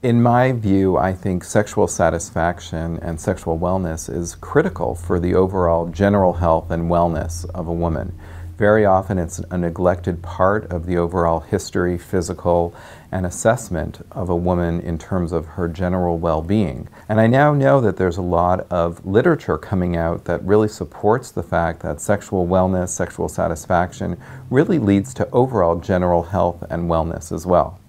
In my view, I think sexual satisfaction and sexual wellness is critical for the overall general health and wellness of a woman. Very often it's a neglected part of the overall history, physical, and assessment of a woman in terms of her general well-being. And I now know that there's a lot of literature coming out that really supports the fact that sexual wellness, sexual satisfaction really leads to overall general health and wellness as well.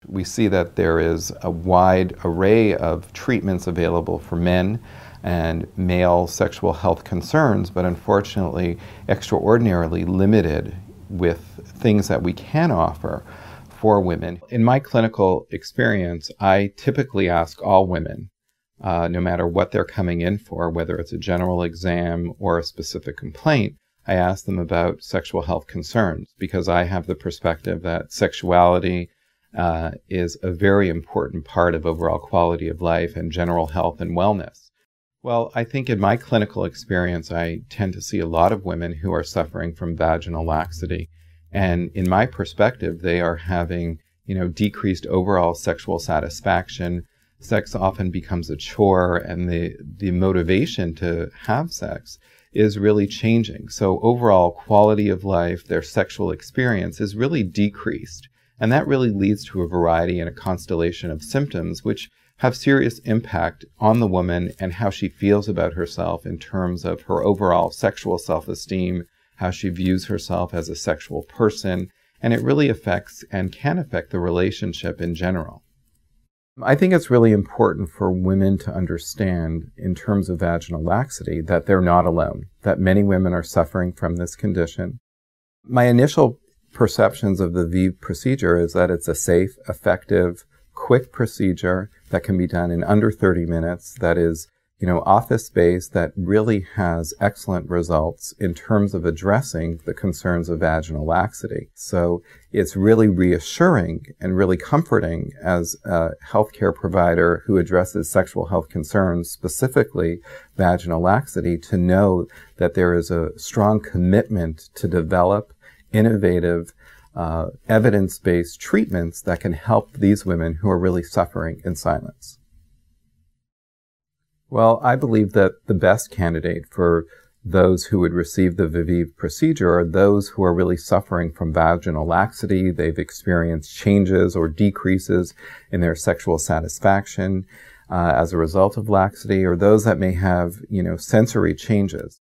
We see that there is a wide array of treatments available for men and male sexual health concerns, but unfortunately extraordinarily limited with things that we can offer for women. In my clinical experience, I typically ask all women, no matter what they're coming in for, whether it's a general exam or a specific complaint, I ask them about sexual health concerns because I have the perspective that sexuality is a very important part of overall quality of life and general health and wellness. Well, I think in my clinical experience, I tend to see a lot of women who are suffering from vaginal laxity. And in my perspective, they are having, decreased overall sexual satisfaction. Sex often becomes a chore, and the motivation to have sex is really changing. So overall quality of life, their sexual experience is really decreased. And that really leads to a variety and a constellation of symptoms which have serious impact on the woman and how she feels about herself in terms of her overall sexual self-esteem, how she views herself as a sexual person, and it really affects and can affect the relationship in general. I think it's really important for women to understand in terms of vaginal laxity that they're not alone, that many women are suffering from this condition. My initial perceptions of the VIV procedure is that it's a safe, effective, quick procedure that can be done in under 30 minutes, that is, office-based, that really has excellent results in terms of addressing the concerns of vaginal laxity. So it's really reassuring and really comforting as a healthcare provider who addresses sexual health concerns, specifically vaginal laxity, to know that there is a strong commitment to develop innovative, evidence-based treatments that can help these women who are really suffering in silence. Well, I believe that the best candidate for those who would receive the VIV procedure are those who are really suffering from vaginal laxity. They've experienced changes or decreases in their sexual satisfaction as a result of laxity, or those that may have, sensory changes.